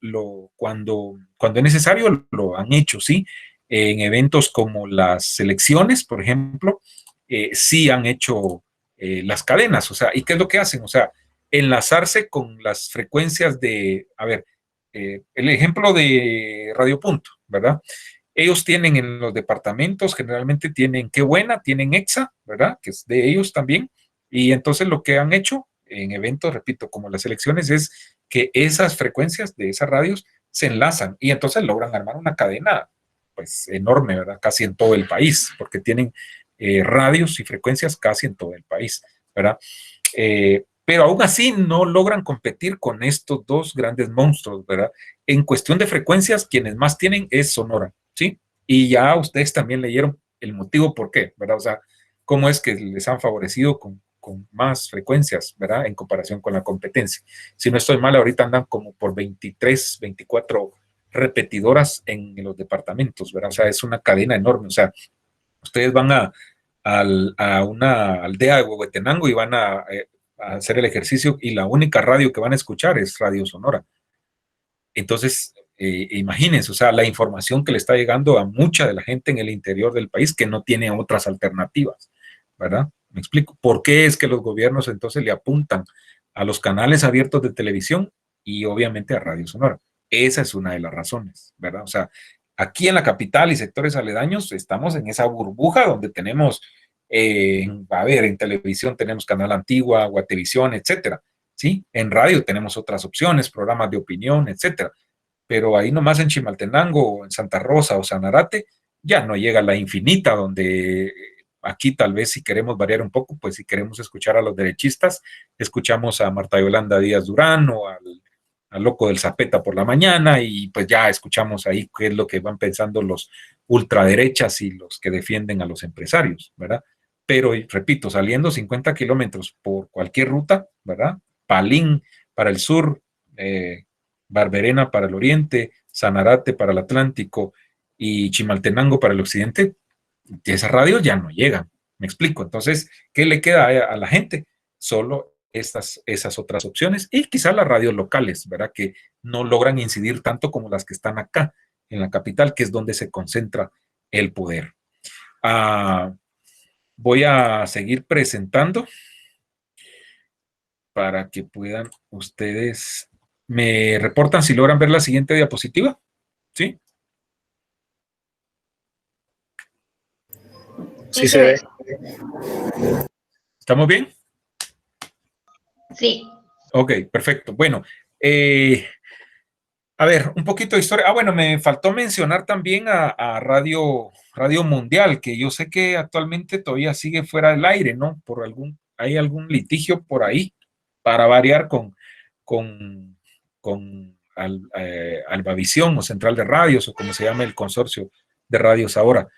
cuando es necesario, lo han hecho, ¿sí? En eventos como las elecciones, por ejemplo, sí han hecho las cadenas. O sea, ¿y qué es lo que hacen? O sea, enlazarse con las frecuencias de, a ver, el ejemplo de Radio Punto, ¿verdad? Ellos tienen en los departamentos, generalmente tienen Qué Buena, tienen EXA, ¿verdad? Que es de ellos también. Y entonces lo que han hecho en eventos, repito, como las elecciones, es que esas frecuencias de esas radios se enlazan y entonces logran armar una cadena pues enorme, ¿verdad? Casi en todo el país, porque tienen radios y frecuencias casi en todo el país, ¿verdad? Pero aún así no logran competir con estos dos grandes monstruos, ¿verdad? En cuestión de frecuencias, quienes más tienen es Sonora, ¿sí? Y ya ustedes también leyeron el motivo por qué, ¿verdad? O sea, cómo es que les han favorecido con más frecuencias, ¿verdad? En comparación con la competencia. Si no estoy mal, ahorita andan como por 23, 24 repetidoras en los departamentos, ¿verdad? O sea, es una cadena enorme. O sea, ustedes van a una aldea de Huehuetenango y van a hacer el ejercicio y la única radio que van a escuchar es Radio Sonora. Entonces, imagínense, o sea, la información que le está llegando a mucha de la gente en el interior del país que no tiene otras alternativas, ¿verdad? Me explico. ¿Por qué es que los gobiernos entonces le apuntan a los canales abiertos de televisión y obviamente a Radio Sonora? Esa es una de las razones, ¿verdad? O sea, aquí en la capital y sectores aledaños estamos en esa burbuja donde tenemos, a ver, en televisión tenemos Canal Antigua, Guatevisión, etcétera, ¿sí? En radio tenemos otras opciones, programas de opinión, etcétera. Pero ahí nomás en Chimaltenango, o en Santa Rosa o Sanarate, ya no llega a la infinita, donde aquí tal vez si queremos variar un poco, pues si queremos escuchar a los derechistas, escuchamos a Marta Yolanda Díaz Durán o al Loco del Zapeta por la mañana y pues ya escuchamos ahí qué es lo que van pensando los ultraderechas y los que defienden a los empresarios, ¿verdad? Pero, repito, saliendo 50 kilómetros por cualquier ruta, ¿verdad? Palín para el sur, Barberena para el oriente, Sanarate para el Atlántico y Chimaltenango para el occidente, esas radios ya no llegan, me explico. Entonces, ¿qué le queda a la gente? Solo esas otras opciones y quizá las radios locales, ¿verdad? Que no logran incidir tanto como las que están acá en la capital, que es donde se concentra el poder. Voy a seguir presentando para que puedan ustedes, me reportan si logran ver la siguiente diapositiva, ¿sí? Sí se ve. ¿Estamos bien? Sí. Ok, perfecto. Bueno, a ver, un poquito de historia. Bueno, me faltó mencionar también a Radio Mundial, que yo sé que actualmente todavía sigue fuera del aire, ¿no? Hay algún litigio por ahí para variar con Albavisión o Central de Radios o como se llama el consorcio de radios ahora.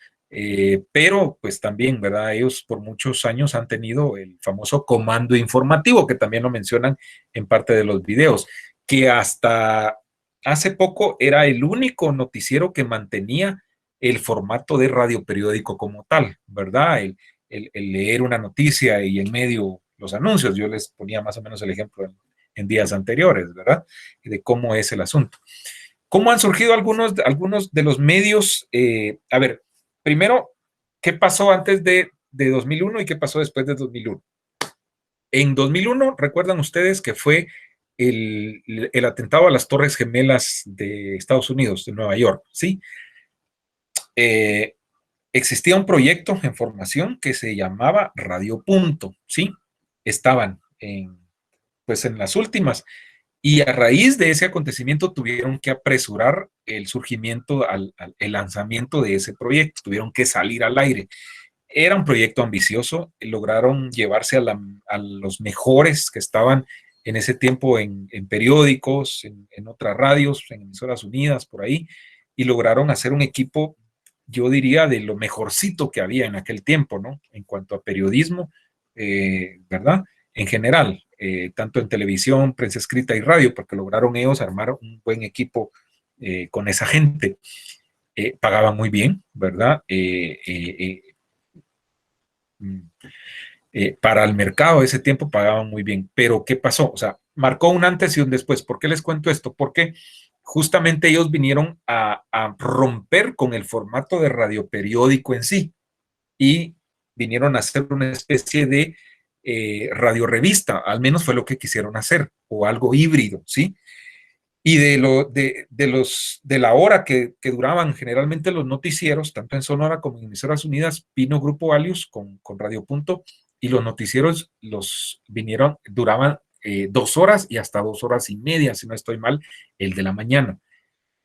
Pero pues también, ¿verdad? Ellos por muchos años han tenido el famoso comando informativo, que también lo mencionan en parte de los videos, que hasta hace poco era el único noticiero que mantenía el formato de radio periódico como tal, ¿verdad? El leer una noticia y en medio los anuncios. Yo les ponía más o menos el ejemplo en días anteriores, ¿verdad? De cómo es el asunto. ¿Cómo han surgido algunos de los medios? A ver, primero, ¿qué pasó antes de 2001 y qué pasó después de 2001? En 2001, recuerdan ustedes que fue el atentado a las Torres Gemelas de Estados Unidos, de Nueva York, ¿sí? Existía un proyecto en formación que se llamaba Radio Punto, ¿sí? Estaban pues en las últimas. Y a raíz de ese acontecimiento tuvieron que apresurar el surgimiento, el lanzamiento de ese proyecto, tuvieron que salir al aire. Era un proyecto ambicioso, lograron llevarse a los mejores que estaban en ese tiempo en periódicos, en otras radios, en emisoras unidas, por ahí, y lograron hacer un equipo, yo diría, de lo mejorcito que había en aquel tiempo, ¿no? En cuanto a periodismo, ¿verdad? En general, tanto en televisión, prensa escrita y radio, porque lograron ellos armar un buen equipo con esa gente. Pagaban muy bien, ¿verdad? Para el mercado de ese tiempo pagaban muy bien, pero ¿qué pasó? O sea, marcó un antes y un después. ¿Por qué les cuento esto? Porque justamente ellos vinieron a romper con el formato de radioperiódico en sí y vinieron a hacer una especie de radiorevista, al menos fue lo que quisieron hacer, o algo híbrido, ¿sí? Y de la hora que duraban generalmente los noticieros, tanto en Sonora como en Emisoras Unidas, vino Grupo Alius con Radio Punto, y los noticieros duraban 2 horas y hasta 2 horas y media, si no estoy mal, el de la mañana.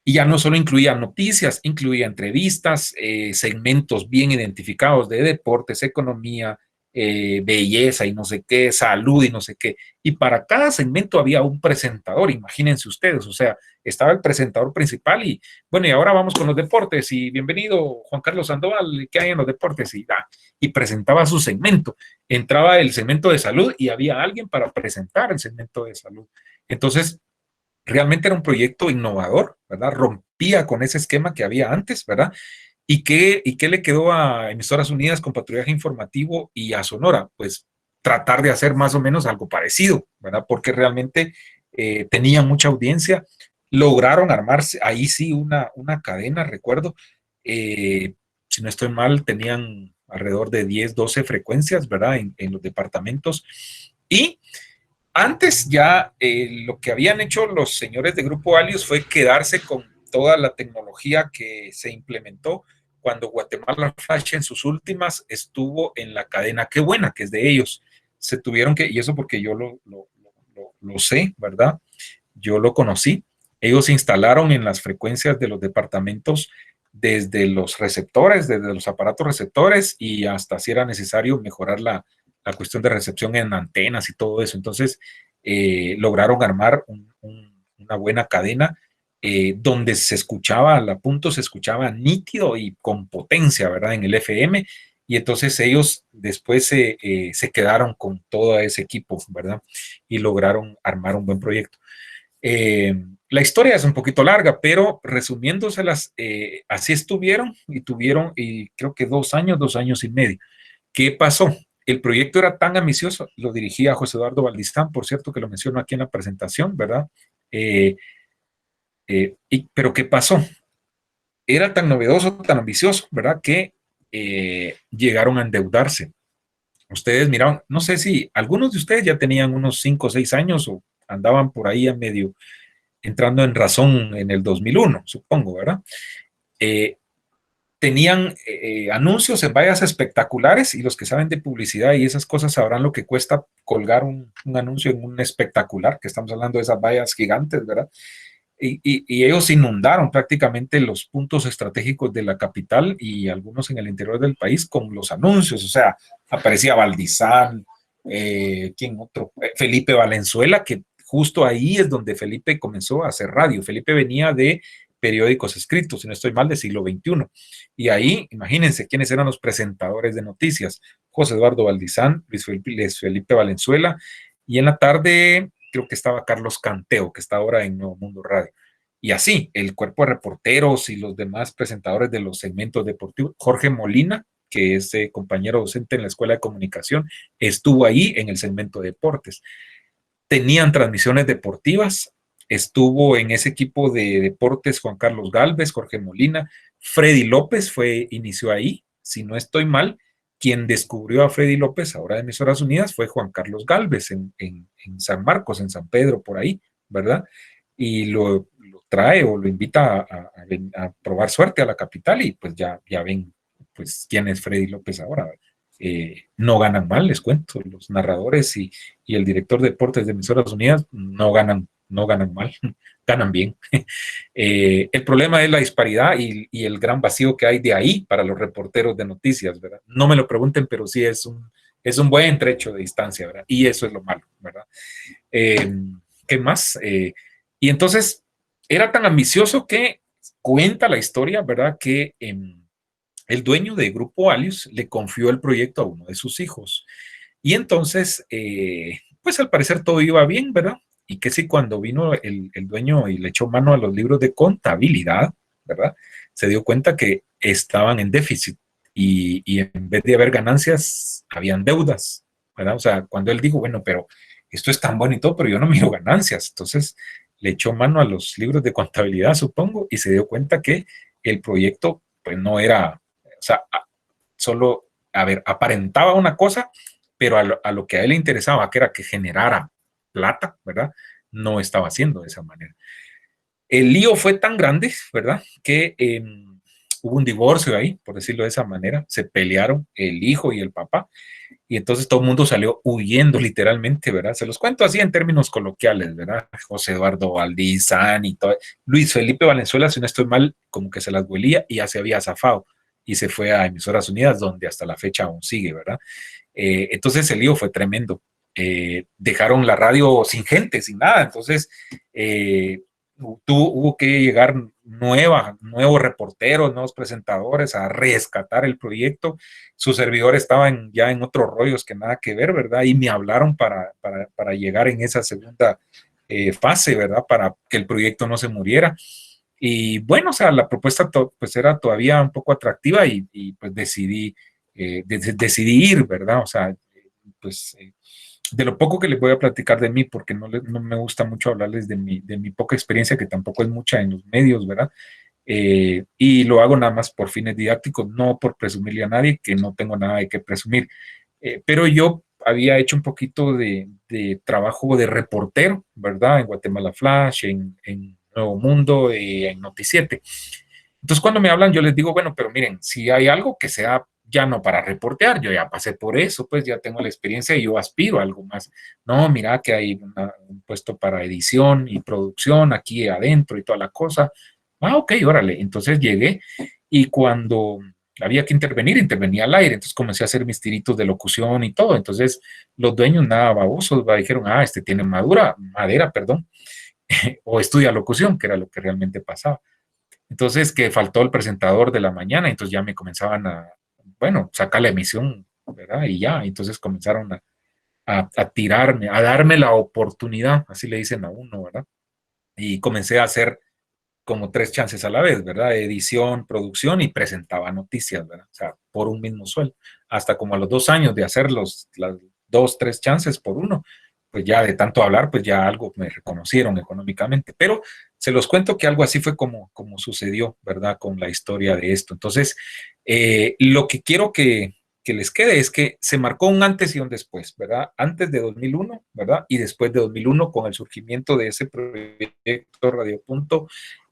Y ya no solo incluía noticias, incluía entrevistas, segmentos bien identificados de deportes, economía, belleza y no sé qué, salud y no sé qué. Y para cada segmento había un presentador, imagínense ustedes, o sea, estaba el presentador principal y bueno, y ahora vamos con los deportes y bienvenido Juan Carlos Sandoval, ¿qué hay en los deportes? Y presentaba su segmento. Entraba el segmento de salud y había alguien para presentar el segmento de salud. Entonces, realmente era un proyecto innovador, ¿verdad? Rompía con ese esquema que había antes, ¿verdad? ¿Y qué le quedó a Emisoras Unidas con Patrullaje Informativo y a Sonora? Pues tratar de hacer más o menos algo parecido, ¿verdad? Porque realmente tenían mucha audiencia, lograron armarse, ahí sí, una cadena, recuerdo, si no estoy mal, tenían alrededor de 10, 12 frecuencias, ¿verdad? En los departamentos. Y antes ya lo que habían hecho los señores de Grupo Alius fue quedarse con toda la tecnología que se implementó cuando Guatemala Flash en sus últimas estuvo en la cadena Qué Buena, que es de ellos. Se tuvieron que, y eso porque yo lo sé, ¿verdad? Yo lo conocí. Ellos se instalaron en las frecuencias de los departamentos desde los receptores, desde los aparatos receptores y hasta si era necesario mejorar la cuestión de recepción en antenas y todo eso. Entonces, lograron armar una buena cadena donde se escuchaba, a punto se escuchaba nítido y con potencia, ¿verdad? En el FM. Y entonces ellos después se quedaron con todo ese equipo, ¿verdad? Y lograron armar un buen proyecto. La historia es un poquito larga, pero resumiéndoselas, así estuvieron y creo que 2 años y medio. ¿Qué pasó? El proyecto era tan ambicioso, lo dirigía José Eduardo Valdizán, por cierto, que lo menciono aquí en la presentación, ¿verdad? Pero ¿qué pasó? Era tan novedoso, tan ambicioso, ¿verdad? Que llegaron a endeudarse. Ustedes miraban, no sé si algunos de ustedes ya tenían unos 5 o 6 años o andaban por ahí a medio entrando en razón en el 2001, supongo, ¿verdad? Tenían anuncios en vallas espectaculares y los que saben de publicidad y esas cosas sabrán lo que cuesta colgar un anuncio en un espectacular, que estamos hablando de esas vallas gigantes, ¿verdad? Y ellos inundaron prácticamente los puntos estratégicos de la capital y algunos en el interior del país con los anuncios, o sea, aparecía Valdizán, ¿quién otro? Felipe Valenzuela, que justo ahí es donde Felipe comenzó a hacer radio. Felipe venía de periódicos escritos, si no estoy mal, del siglo XXI. Y ahí, imagínense quiénes eran los presentadores de noticias: José Eduardo Valdizán, Luis Felipe Valenzuela, y en la tarde creo que estaba Carlos Canteo, que está ahora en Nuevo Mundo Radio. Y así, el cuerpo de reporteros y los demás presentadores de los segmentos deportivos. Jorge Molina, que es compañero docente en la Escuela de Comunicación, estuvo ahí en el segmento de deportes. Tenían transmisiones deportivas, estuvo en ese equipo de deportes Juan Carlos Galvez, Jorge Molina, Freddy López inició ahí, si no estoy mal. Quien descubrió a Freddy López, ahora de Emisoras Unidas, fue Juan Carlos Galvez en San Marcos, en San Pedro, por ahí, ¿verdad? Y lo trae o lo invita a probar suerte a la capital y pues ya ven pues quién es Freddy López ahora. No ganan mal, les cuento, los narradores y el director de deportes de Emisoras Unidas no ganan mal, ganan bien. El problema es la disparidad y el gran vacío que hay de ahí para los reporteros de noticias, ¿verdad? No me lo pregunten, pero sí es un buen trecho de distancia, ¿verdad? Y eso es lo malo, ¿verdad? ¿Qué más? Y entonces era tan ambicioso que cuenta la historia, ¿verdad? Que el dueño de Grupo Alius le confió el proyecto a uno de sus hijos. Y entonces, pues al parecer todo iba bien, ¿verdad? Y que sí, cuando vino el dueño y le echó mano a los libros de contabilidad, ¿verdad? Se dio cuenta que estaban en déficit y en vez de haber ganancias, habían deudas, ¿verdad? O sea, cuando él dijo, bueno, pero esto es tan bueno y todo, pero yo no miro ganancias. Entonces, le echó mano a los libros de contabilidad, supongo, y se dio cuenta que el proyecto, pues no era, o sea, solo, a ver, aparentaba una cosa, pero a lo que a él le interesaba, que era que generara plata, ¿verdad? No estaba haciendo de esa manera. El lío fue tan grande, ¿verdad? Que hubo un divorcio ahí, por decirlo de esa manera. Se pelearon el hijo y el papá. Y entonces todo el mundo salió huyendo literalmente, ¿verdad? Se los cuento así en términos coloquiales, ¿verdad? José Eduardo Valdizán y todo. Luis Felipe Valenzuela, si no estoy mal, como que se las huelía y ya se había zafado y se fue a Emisoras Unidas, donde hasta la fecha aún sigue, ¿verdad? Entonces el lío fue tremendo. Dejaron la radio sin gente, sin nada. Entonces hubo que llegar nuevos reporteros, nuevos presentadores a rescatar el proyecto. Sus servidores estaban ya en otros rollos que nada que ver, ¿verdad? Y me hablaron para llegar en esa segunda fase, ¿verdad? Para que el proyecto no se muriera. Y bueno, o sea, la propuesta pues era todavía un poco atractiva y pues decidí ir, ¿verdad? O sea, pues de lo poco que les voy a platicar de mí, porque no me gusta mucho hablarles de mi poca experiencia, que tampoco es mucha en los medios, ¿verdad? Y lo hago nada más por fines didácticos, no por presumirle a nadie, que no tengo nada de qué presumir. Pero yo había hecho un poquito de trabajo de reportero, ¿verdad? En Guatemala Flash, en Nuevo Mundo, en Noticiete. Entonces, cuando me hablan, yo les digo, bueno, pero miren, si hay algo que sea ya no para reportear, yo ya pasé por eso, pues ya tengo la experiencia y yo aspiro a algo más. No, mira que hay un puesto para edición y producción aquí adentro y toda la cosa. Ah, ok, órale. Entonces llegué y cuando había que intervenir, intervenía al aire. Entonces comencé a hacer mis tiritos de locución y todo. Entonces los dueños, nada babosos, dijeron, este tiene madera, perdón, o estudia locución, que era lo que realmente pasaba. Entonces, que faltó el presentador de la mañana, entonces ya me comenzaban bueno, sacar la emisión, ¿verdad? Y ya, entonces comenzaron a tirarme, a darme la oportunidad, así le dicen a uno, ¿verdad? Y comencé a hacer como 3 chances a la vez, ¿verdad? Edición, producción y presentaba noticias, ¿verdad? O sea, por un mismo sueldo. Hasta como a los 2 años de hacer las 2, 3 chances por uno, pues ya de tanto hablar, pues ya algo me reconocieron económicamente. Pero se los cuento que algo así fue como sucedió, ¿verdad? Con la historia de esto. Entonces, lo que quiero que les quede es que se marcó un antes y un después, ¿verdad? Antes de 2001, ¿verdad? Y después de 2001, con el surgimiento de ese proyecto Radio Punto,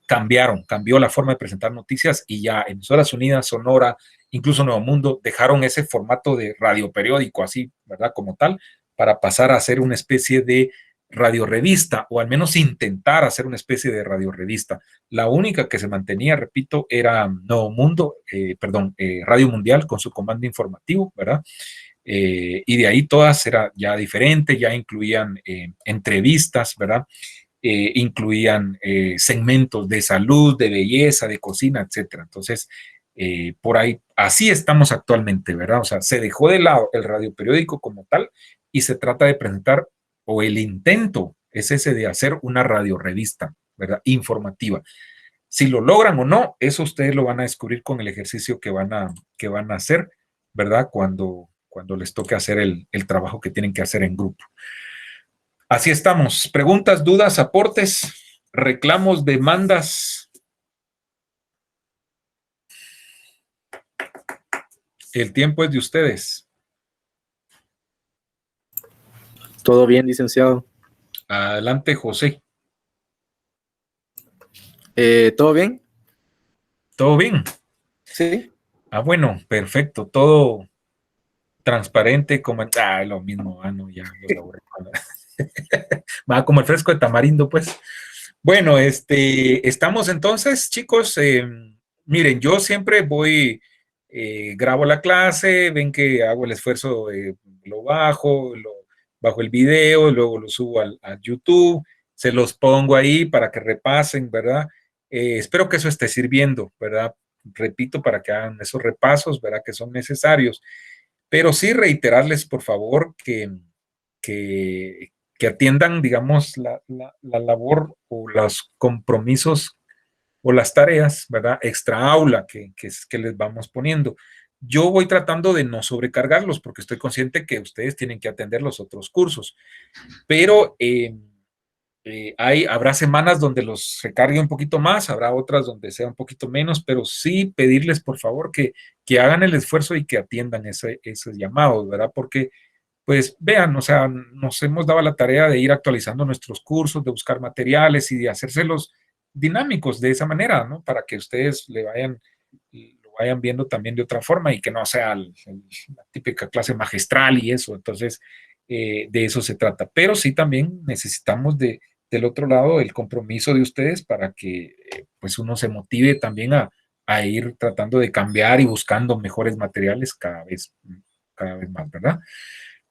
cambió la forma de presentar noticias y ya Emisoras Unidas, Sonora, incluso Nuevo Mundo, dejaron ese formato de radio periódico así, ¿verdad? Como tal, para pasar a hacer una especie de radiorevista, o al menos intentar hacer una especie de radiorevista. La única que se mantenía, repito, era Nuevo Mundo, Radio Mundial con su comando informativo, ¿verdad? Y de ahí todas era ya diferente, ya incluían entrevistas, ¿verdad? Incluían segmentos de salud, de belleza, de cocina, etcétera. Entonces, por ahí, así estamos actualmente, ¿verdad? O sea, se dejó de lado el radio periódico como tal y se trata de presentar, o el intento es ese de hacer una radio revista, ¿verdad? Informativa. Si lo logran o no, eso ustedes lo van a descubrir con el ejercicio que van a hacer, ¿verdad? Cuando les toque hacer el trabajo que tienen que hacer en grupo. Así estamos. Preguntas, dudas, aportes, reclamos, demandas. El tiempo es de ustedes. Todo bien, licenciado. Adelante, José. ¿Todo bien? ¿Todo bien? Sí. Bueno, perfecto. Todo transparente, como lo mismo, no, ya lo logré. Va como el fresco de tamarindo, pues. Bueno, estamos entonces, chicos. Miren, yo siempre voy, grabo la clase, ven que hago el esfuerzo, lo bajo el video, luego lo subo a YouTube, se los pongo ahí para que repasen, ¿verdad? Espero que eso esté sirviendo, ¿verdad? Repito, para que hagan esos repasos, ¿verdad? Que son necesarios. Pero sí reiterarles, por favor, que atiendan, digamos, la labor o los compromisos o las tareas, ¿verdad? Extra aula que les vamos poniendo. Yo voy tratando de no sobrecargarlos porque estoy consciente que ustedes tienen que atender los otros cursos, pero habrá semanas donde los recargue un poquito más, habrá otras donde sea un poquito menos, pero sí pedirles, por favor, que hagan el esfuerzo y que atiendan esos llamados, ¿verdad? Porque pues vean, o sea, nos hemos dado la tarea de ir actualizando nuestros cursos, de buscar materiales y de hacérselos dinámicos de esa manera, ¿no? Para que ustedes lo vayan viendo también de otra forma y que no sea la típica clase magistral y eso. Entonces, de eso se trata. Pero sí también necesitamos del otro lado el compromiso de ustedes para que pues uno se motive también a ir tratando de cambiar y buscando mejores materiales cada vez más, ¿verdad?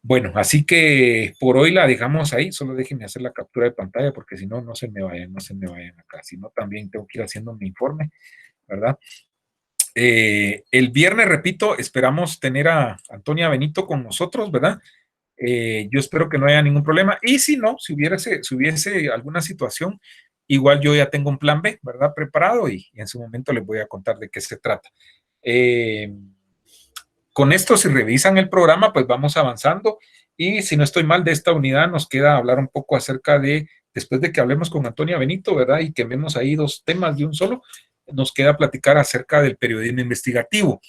Bueno, así que por hoy la dejamos ahí, solo déjenme hacer la captura de pantalla porque si no, no se me vayan acá, si no también tengo que ir haciendo mi informe, ¿verdad? El viernes, repito, esperamos tener a Antonia Benito con nosotros, ¿verdad? Yo espero que no haya ningún problema y si no, si hubiese alguna situación, igual yo ya tengo un plan B, ¿verdad? Preparado y en su momento les voy a contar de qué se trata. Con esto, si revisan el programa, pues vamos avanzando y si no estoy mal de esta unidad, nos queda hablar un poco acerca de, después de que hablemos con Antonia Benito, ¿verdad? Y que vemos ahí dos temas de un solo, nos queda platicar acerca del periodismo investigativo.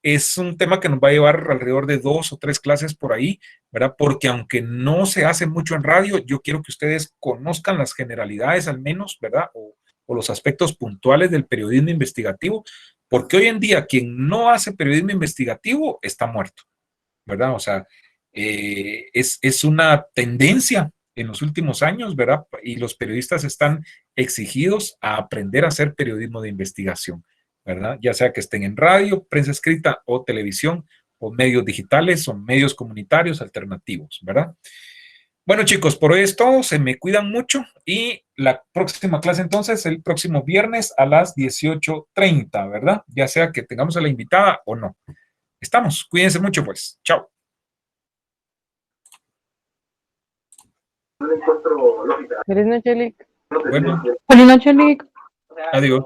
Es un tema que nos va a llevar alrededor de 2 o 3 clases por ahí, ¿verdad? Porque aunque no se hace mucho en radio, yo quiero que ustedes conozcan las generalidades al menos, ¿verdad? O los aspectos puntuales del periodismo investigativo, porque hoy en día quien no hace periodismo investigativo está muerto, ¿verdad? O sea, es una tendencia en los últimos años, ¿verdad? Y los periodistas están exigidos a aprender a hacer periodismo de investigación, ¿verdad? Ya sea que estén en radio, prensa escrita o televisión, o medios digitales o medios comunitarios alternativos, ¿verdad? Bueno, chicos, por hoy es todo, se me cuidan mucho y la próxima clase entonces, el próximo viernes a las 18:30, ¿verdad? Ya sea que tengamos a la invitada o no. Estamos, cuídense mucho pues, chao. Feliz noche, Lick. Bueno, Feliz noche, Lick. adiós.